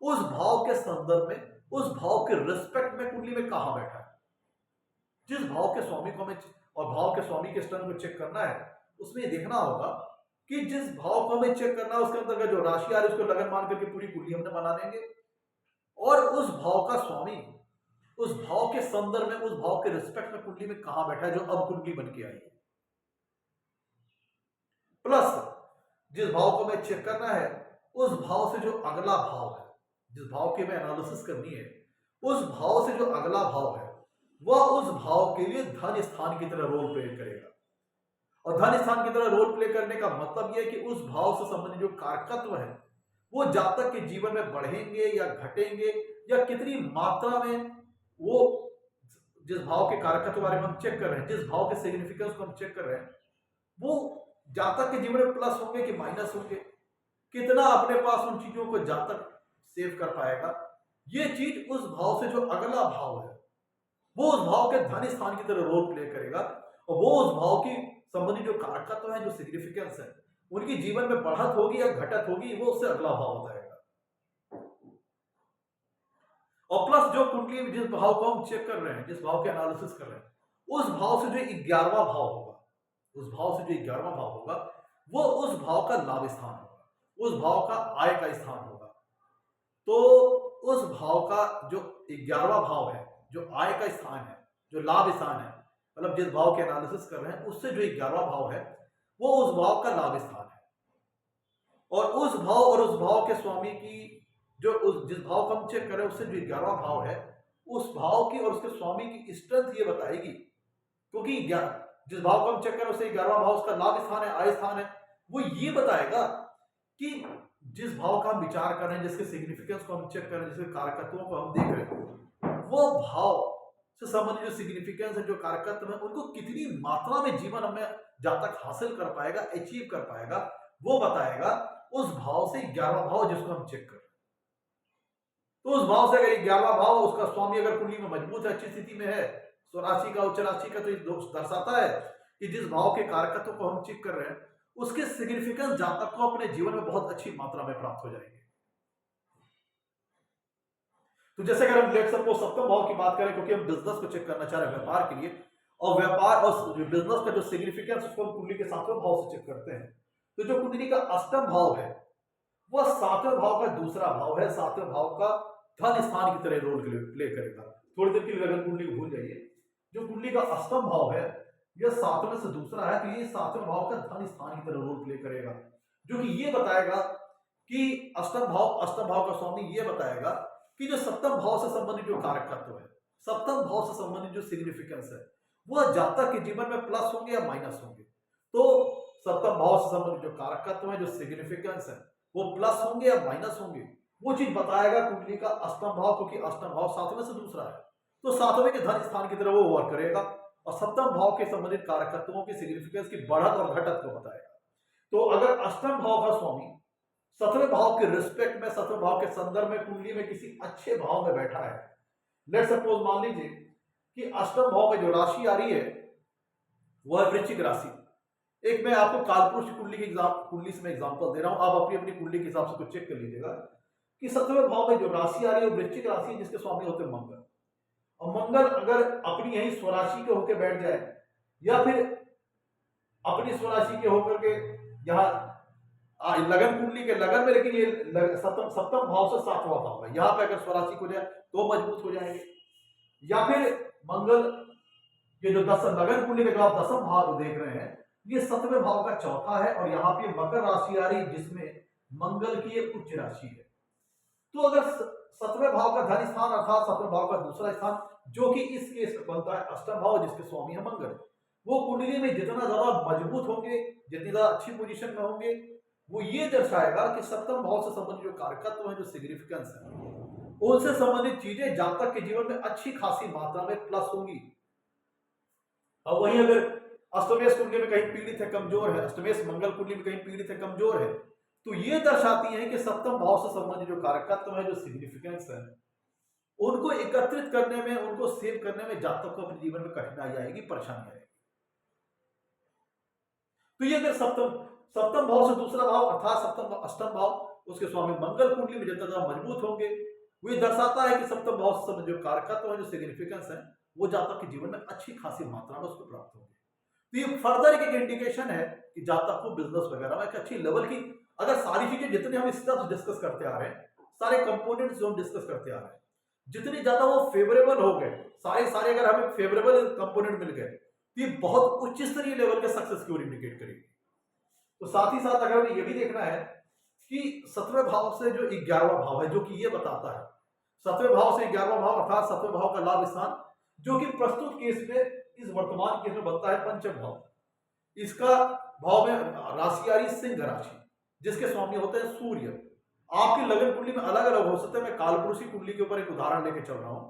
उस भाव के संदर्भ में, उस भाव के रिस्पेक्ट में कुंडली में कहां बैठा है। जिस भाव के स्वामी को हमें और भाव के स्वामी के स्टैंड को चेक करना है, उसमें ये देखना होगा कि जिस भाव को हमें चेक करना है उसके अंतर्गत जो राशि आ रही है उसको लगन मान करके पूरी कुंडली हमने बना देंगे, और उस भाव का स्वामी उस भाव के संदर्भ में, उस भाव के रिस्पेक्ट में कुंडली में कहां बैठा है जो अब कुंडली बन के आई है। प्लस जिस भाव को हमें चेक करना है उस भाव से जो अगला भाव है, जिस भाव की हमें एनालिसिस करनी है, उस भाव से जो अगला भाव है वह उस भाव के लिए धन स्थान की तरह रोल प्ले करेगा। और धन स्थान की तरह रोल प्ले करने का मतलब यह है कि उस भाव से संबंधित जो कारकत्व है वो जातक के जीवन में बढ़ेंगे या घटेंगे, या कितनी मात्रा में वो जिस भाव के कारकत्व के बारे में हम चेक कर रहे हैं, जिस भाव के सिग्निफिकेंस को हम चेक कर रहे हैं, वो जातक के जीवन में प्लस होंगे कि माइनस होंगे, कितना अपने पास उन चीजों को जातक सेव कर पाएगा। ये चीज उस भाव से जो अगला भाव है वो उस भाव के धन स्थान की तरह रोल प्ले करेगा, और वो उस भाव की संबंधित जो कारकत्व है, जो सिग्निफिकेंस है, उनकी जीवन में बढ़त होगी या घटत होगी, वो उससे अगला भाव बताएगा। और प्लस जो कुंडली में जिस भाव को हम चेक कर रहे हैं, जिस भाव के एनालिसिस कर रहे हैं, उस भाव से जो 11वां भाव होगा, उस भाव से जो 11वां भाव होगा वो उस भाव का लाभ स्थान होगा, उस भाव का आय का स्थान होगा। तो उस भाव का जो 11वां भाव है, जो आय का स्थान है, जो लाभ स्थान है, मतलब जिस भाव के एनालिसिस कर रहे हैं उससे जो 11वां भाव है वो उस भाव का लाभ स्थान है। और उस भाव और उस भाव के स्वामी की जो जिस भाव को हम चेक कर रहे हैं उससे जो 11वां भाव है, उस भाव की और उसके स्वामी की स्ट्रेंथ ये बताएगी, क्योंकि जिस भाव को हम चेक कर रहे हैं उससे 11वां भाव उसका लाभ स्थान है, आय स्थान है, वो ये बताएगा कि जिस भाव का हम विचार कर रहे हैं, जिसके सिग्निफिकेंस को हम चेक कर रहे हैं, जिसके कारकत्वों को हम देख रहे हैं, वो भाव से संबंधित जो सिग्निफिकेंस है, जो कारकत्व है, उनको कितनी मात्रा में जीवन हमें जातक हासिल कर पाएगा, अचीव कर पाएगा, वो बताएगा उस भाव से 11वां भाव जिसको हम चेक कर रहे हैं। तो उस भाव से अगर 11वां भाव उसका स्वामी अगर कुंडली में मजबूत है, अच्छी स्थिति में है, स्वराशि का उच्च राशि का, तो ये दर्शाता है कि जिस भाव के कारकत्व को हम चेक कर रहे हैं उसके सिग्निफिकेंस जातक को अपने जीवन में बहुत अच्छी मात्रा में प्राप्त हो जाएंगे। तो जैसे अगर हम लेट सपोज सप्तम भाव की बात करें, क्योंकि हम बिजनेस को चेक करना चाह रहे हैं व्यापार के लिए, और व्यापार और बिजनेस का जो सिग्निफिकेंस उसको हम कुंडली के 7वें भाव से चेक करते हैं, तो जो कुंडली का अष्टम भाव है वह 7वें भाव का दूसरा भाव है, 7वें भाव का धन स्थान की तरह रोल प्ले करेगा। थोड़ी देर के लिए अगर कुंडली को भूल जाइए, जो कुंडली का अष्टम भाव है यह 7वें से दूसरा है, तो ये 7वें भाव का धन स्थान की तरह रोल प्ले करेगा, जो कि ये बताएगा कि अष्टम भाव का स्वामी ये बताएगा कि जो सप्तम भाव से संबंधित जो कारकत्व है, सप्तम भाव से संबंधित जो सिग्निफिकेंस है, वह जातक के जीवन में प्लस होंगे या माइनस होंगे। तो सप्तम भाव से संबंधित जो कारकत्व है, जो सिग्निफिकेंस है, वो प्लस होंगे या माइनस होंगे, वो चीज बताएगा कुंडली का अष्टम भाव, क्योंकि अष्टम भाव 7वें से दूसरा है, तो 7वें के धन स्थान की तरह वो वर्क करेगा, और सप्तम भाव के संबंधित कारकत्वों की सिग्निफिकेंस की बढ़त और घटत को बताएगा। तो अगर अष्टम भाव का स्वामी 7वें भाव के रिस्पेक्ट में, 7वें भाव के संदर्भ में कुंडली में किसी अच्छे भाव में बैठा है, लेट सपोज मान लीजिए कि अष्टम भाव में जो राशि आ रही है वह वृश्चिक राशि। एक मैं आपको कालपुरुष कुंडली से मैं एग्जांपल दे रहा हूं, आप अपनी कुंडली के हिसाब से कुछ चेक कर लीजिएगा कि 7वें भाव में जो राशि आ रही है वृश्चिक राशि है, जिसके स्वामी होते हैं मंगल। और मंगल अगर अपनी यही स्वराशि के होकर बैठ जाए, या फिर अपनी स्वराशि के होकर के यहाँ लगन कुंडली के लगन में, लेकिन ये सप्तम भाव से 7वां भाव है, यहाँ पे अगर स्वराशि को जाए तो मजबूत हो जाएंगे। या फिर मंगल ये जो लगन कुंडली के जो आप 10वां भाव देख रहे हैं, ये 7वें भाव का चौथा है, और यहाँ पे मकर राशि आ रही जिसमें मंगल की एक उच्च राशि है। तो अगर 7वें भाव का धन स्थान अर्थात 7वें भाव का दूसरा स्थान, जो कि इस केस में बनता है अष्टम भाव जिसके स्वामी है मंगल, वो कुंडली में जितना ज्यादा मजबूत होंगे, जितनी ज्यादा अच्छी पोजीशन में होंगे, वो ये दर्शाएगा कि सप्तम भाव से संबंधित जो कारकत्व है, जो सिग्निफिकेंस है, उनसे संबंधित चीजें जातक के जीवन में अच्छी खासी मात्रा में प्लस होंगी। और वहीं अगर अष्टमेश कुंडली में कहीं पीड़ित है, कमजोर है, अष्टमेश मंगल कुंडली में कहीं पीड़ित है, कमजोर है, तो ये दर्शाती है कि सप्तम भाव से संबंधित जो कारकत्व है, जो सिग्निफिकेंस है, उनको एकत्रित करने में, उनको सेव करने में जातक को अपने जीवन में कठिनाई आएगी, परेशानी आएगी। तो ये अगर सप्तम भाव से दूसरा भाव अर्थात अष्टम भाव, उसके स्वामी मंगल कुंडली में जितना ज्यादा मजबूत होंगे, वो दर्शाता है कि सप्तम भाव से जो कारकत्व है, जो सिग्निफिकेंस है, वो जातक के जीवन में अच्छी खासी मात्रा में उसको प्राप्त होगी। तो ये फर्दर एक इंडिकेशन है कि जातक को बिजनेस वगैरह में एक अच्छी लेवल की, अगर सारी चीजें जितने हम इस तरह से डिस्कस करते आ रहे हैं, सारे कंपोनेंट्स जो हम डिस्कस करते आ रहे हैं, जितनी ज्यादा वो फेवरेबल हो गए, सारे सारे अगर हमें फेवरेबल कंपोनेंट मिल गए, तो ये बहुत उच्च स्तरीय लेवल के सक्सेस की ओर इंडिकेट करेगी। तो साथ ही साथ अगर हमें ये भी देखना है कि 7वें भाव से जो 11वां भाव है, जो कि ये बताता है 7वें भाव से 11वां भाव अर्थात 7वें भाव का लाभ स्थान, जो कि प्रस्तुत केस में, इस वर्तमान केस में बनता है पंचम भाव। इसका भाव में राशि आ रही सिंह राशि, जिसके स्वामी होते हैं सूर्य। आपकी लगन कुंडली में अलग अलग हो सकते हैं, मैं कालपुरुषी कुंडली के ऊपर एक उदाहरण लेके चल रहा हूं।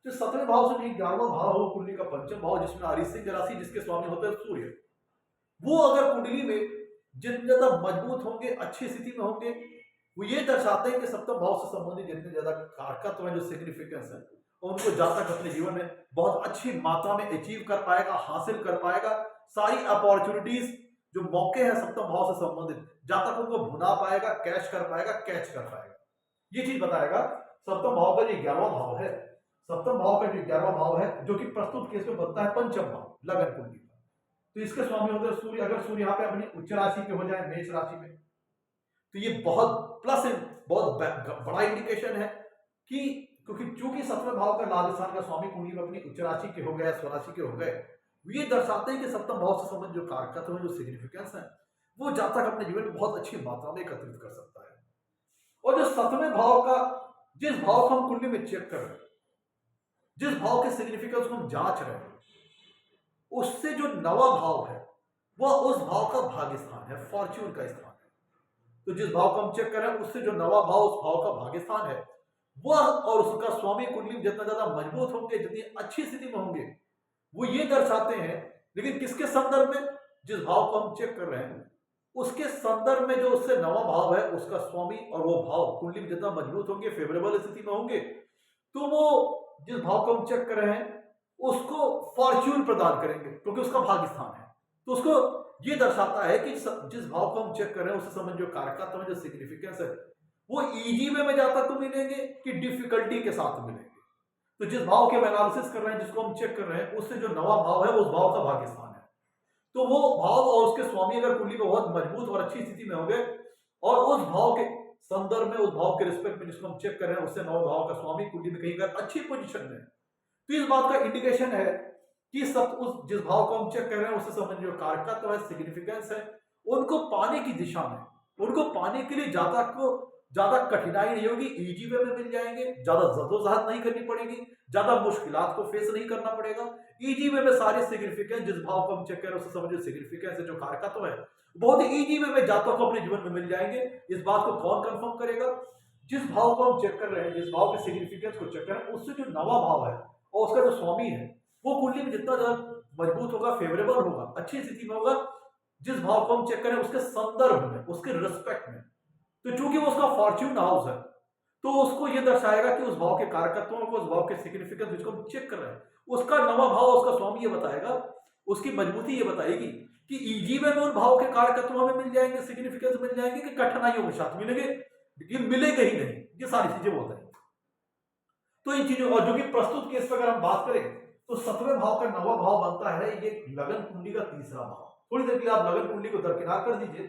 तो 7वें भाव से 11वां भाव हो कुंडली का पंचम भाव, जिसमें आ रही सिंह राशि, जिसके स्वामी होते हैं सूर्य। वो अगर कुंडली में जितने ज्यादा मजबूत होंगे, अच्छी स्थिति में होंगे, वो ये दर्शाते हैं कि सप्तम भाव से संबंधित जितने ज्यादा कारकत्व है, जो सिग्निफिकेंस है, उनको जातक अपने जीवन में बहुत अच्छी मात्रा में अचीव कर पाएगा, हासिल कर पाएगा। सारी अपॉर्चुनिटीज, जो मौके हैं सप्तम भाव से संबंधित, जातक उनको भुना पाएगा, कैच कर पाएगा, कैच कर पाएगा। ये चीज बताएगा सप्तम भाव का जो 11वां भाव है। सप्तम भाव का जो 11वां भाव है, जो कि प्रस्तुत केस में बनता है पंचम भाव लगन कुंडली का, तो इसके स्वामी होते हैं सूर्य। अगर सूर्य यहाँ पे अपनी उच्च राशि के हो जाए, मेष राशि में, तो ये बहुत प्लस है, बहुत बड़ा इंडिकेशन है कि क्योंकि चूंकि 7वें भाव का लाभ स्थान का स्वामी कुंडली में अपनी उच्च राशि के हो गए, स्वराशि के हो गए, ये दर्शाते हैं कि सप्तम भाव से संबंधित जो कारकत्व है, जो सिग्निफिकेंस है, वो जातक अपने जीवन में बहुत अच्छी मात्रा में एकत्रित कर सकता है। और जो 7वें भाव का, जिस भाव को हम कुंडली में चेक कर रहे हैं, जिस भाव के सिग्निफिकेंस को हम जांच रहे हैं, उससे जो 9वां भाव है, वह उस भाव का भाग्य स्थान है, फॉर्च्यून का स्थान है। तो जिस भाव को हम चेक कर रहे हैं, उससे जो 9वां भाव उस भाव का भाग्य स्थान है, वह और उसका स्वामी कुंडली जितना ज्यादा मजबूत होंगे, जितनी अच्छी स्थिति में होंगे, वो ये दर्शाते हैं। लेकिन किसके संदर्भ में? जिस भाव को हम चेक कर रहे हैं, उसके संदर्भ में जो उससे 9वां भाव है, उसका स्वामी और वो भाव कुंडली में जितना मजबूत होंगे, फेवरेबल स्थिति में होंगे, तो वो जिस भाव को हम चेक कर रहे हैं, उसको फॉर्च्यून प्रदान करेंगे, क्योंकि उसका भाग्य स्थान है। तो उसको ये दर्शाता है कि जिस भाव को हम चेक कर रहे हैं, उससे संबंधित जो कारकत्व है, जो सिग्निफिकेंस है, वो इजी वे में जातक को मिलेंगे कि डिफिकल्टी के साथ मिलेंगे। तो जिस भाव के हम एनालिसिस कर रहे हैं, जिसको हम चेक कर रहे हैं, उससे जो 9वां भाव है, उस भाव का भाग्य स्थान है। तो वो भाव और उसके स्वामी अगर कुंडली में बहुत मजबूत और अच्छी स्थिति में होंगे, और उस भाव के संदर्भ में, उस भाव के रिस्पेक्ट में जिसको हम चेक कर रहे हैं, उससे 9वें भाव का स्वामी कुंडली में कहीं अगर अच्छी पोजीशन में, तो इस बात का इंडिकेशन है कि सब उस जिस भाव को हम चेक कर रहे हैं, उससे संबंधित जो कारकत्व है, सिग्निफिकेंस है, उनको पाने की दिशा में, उनको पाने के लिए जातक को ज्यादा कठिनाई नहीं होगी, इजी वे में मिल जाएंगे, ज्यादा जद्दोजहद नहीं करनी पड़ेगी, ज्यादा मुश्किलात को फेस नहीं करना पड़ेगा। इजी वे में सारे सिग्निफिकेंस, जिस भाव को हम चेक कर रहे हैं, उससे संबंधित सिग्निफिकेंस है, जो कारकत्व है, बहुत ही इजी वे में जातक को अपने जीवन में मिल जाएंगे। इस बात को कौन कंफर्म करेगा? जिस भाव को हम चेक कर रहे हैं, जिस भाव के सिग्निफिकेंस को चेक कर रहे हैं, उससे जो 9वां भाव है और उसका जो स्वामी है, वो कुंडली में जितना ज्यादा मजबूत होगा, फेवरेबल होगा, अच्छी स्थिति में होगा, जिस भाव को हम चेक करें उसके संदर्भ में, उसके रिस्पेक्ट में, तो चूंकि वो उसका फॉर्च्यून हाउस है, तो उसको ये दर्शाएगा कि उस भाव के कारकत्वों को, उस भाव के सिग्निफिकेंस जिसको हम चेक कर रहे हैं, उसका 9वां भाव, उसका स्वामी ये बताएगा, उसकी मजबूती ये बताएगी कि इजी वे में उन भाव के कारकत्व हमें मिल जाएंगे, सिग्निफिकेंस मिल जाएंगे, कि कठिनाइयों के साथ मिलेंगे, लेकिन मिलेंगे ही नहीं। ये सारी चीजें वो बताएंगे। तो इन चीजों, और जो कि प्रस्तुत केस पर अगर हम बात करें, तो 7वें भाव का 9वां भाव बनता है ये लगन कुंडली का तीसरा भाव। थोड़ी देर के लिए आप लगन कुंडली को दरकिनार कर दीजिए।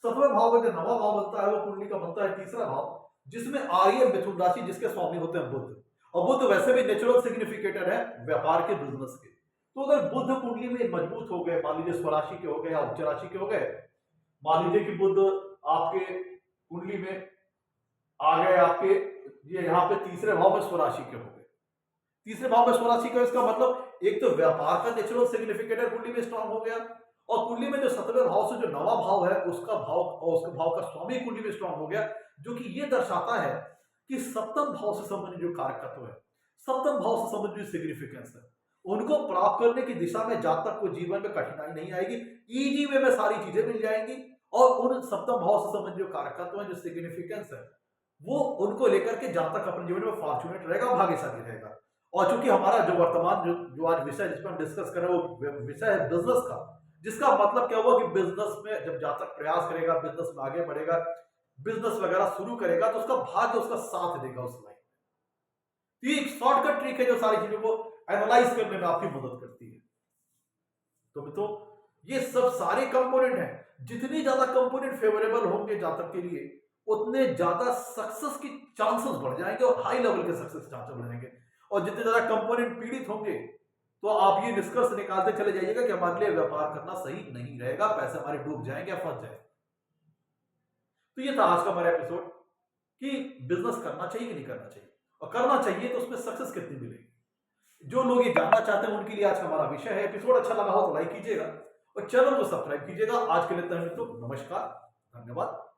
7वें भाव का जो 9वां भाव बनता है, वो कुंडली का बनता है तीसरा भाव, जिसमें आ रही है मिथुन राशि, जिसके स्वामी होते हैं बुध। और बुध वैसे भी नेचुरल सिग्निफिकेटर है व्यापार के, बिजनेस के। तो अगर बुध कुंडली में मजबूत हो गए, मान लीजिए स्वराशि के हो गए या उच्च राशि के हो गए, मान लीजिए कि बुध आपके कुंडली में आ गए, आपके ये यहाँ पे तीसरे भाव में स्वराशि के हो गए, तीसरे भाव में स्वराशि का, इसका मतलब एक तो व्यापार का नेचुरल सिग्निफिकेटर कुंडली में स्ट्रांग हो गया, और कुंडली में जो 7वें भाव से जो 9वां भाव है, उसका भाव और उसके भाव का स्वामी कुंडली में स्ट्रांग हो गया, जो कि ये दर्शाता है कि सप्तम भाव से संबंधित जो कारकत्व है, सप्तम भाव से संबंधित जो सिग्निफिकेंस है, उनको प्राप्त करने की दिशा में जातक को जीवन में कठिनाई नहीं आएगी, इजी वे में सारी चीजें मिल जाएंगी, और उन सप्तम भाव से संबंधित जो कारकत्व है, जो सिग्निफिकेंस है, वो उनको लेकर के जातक अपने जीवन में फॉर्चुनेट रहेगा, भाग्यशाली रहेगा। और चूंकि हमारा जो वर्तमान जो आज विषय जिस पर हम डिस्कस कर रहे हैं, वो विषय है बिजनेस का, जिसका मतलब क्या हुआ कि बिजनेस में जब जातक प्रयास करेगा, बिजनेस में आगे बढ़ेगा, बिजनेस वगैरह शुरू करेगा, तो उसका भाग्य उसका साथ देगा उस लाइन। तो ये एक शॉर्टकट ट्रिक है जो सारी चीजों को एनालाइज करने में आपकी मदद करती है। तो मित्रों, ये सब सारे कंपोनेंट हैं। जितनी ज्यादा कंपोनेंट फेवरेबल होंगे जातक के लिए, उतने ज्यादा सक्सेस की चांसेस बढ़ जाएंगे और हाई लेवल के सक्सेस चांसेस बढ़ जाएंगे। और जितने ज्यादा कंपोनेंट पीड़ित होंगे, तो आप ये निष्कर्ष निकालते चले जाइएगा कि हमारे लिए व्यापार करना सही नहीं रहेगा, पैसे हमारे डूब जाएंगे या फंस जाएंगे। तो ये था आज का हमारा एपिसोड कि बिजनेस करना चाहिए कि नहीं करना चाहिए, और करना चाहिए तो उसमें सक्सेस कितनी मिलेगी। जो लोग ये जानना चाहते हैं उनके लिए आज का हमारा विषय है। एपिसोड अच्छा लगा हो तो लाइक कीजिएगा और चैनल को सब्सक्राइब कीजिएगा। आज के लिए मित्रों, नमस्कार, धन्यवाद।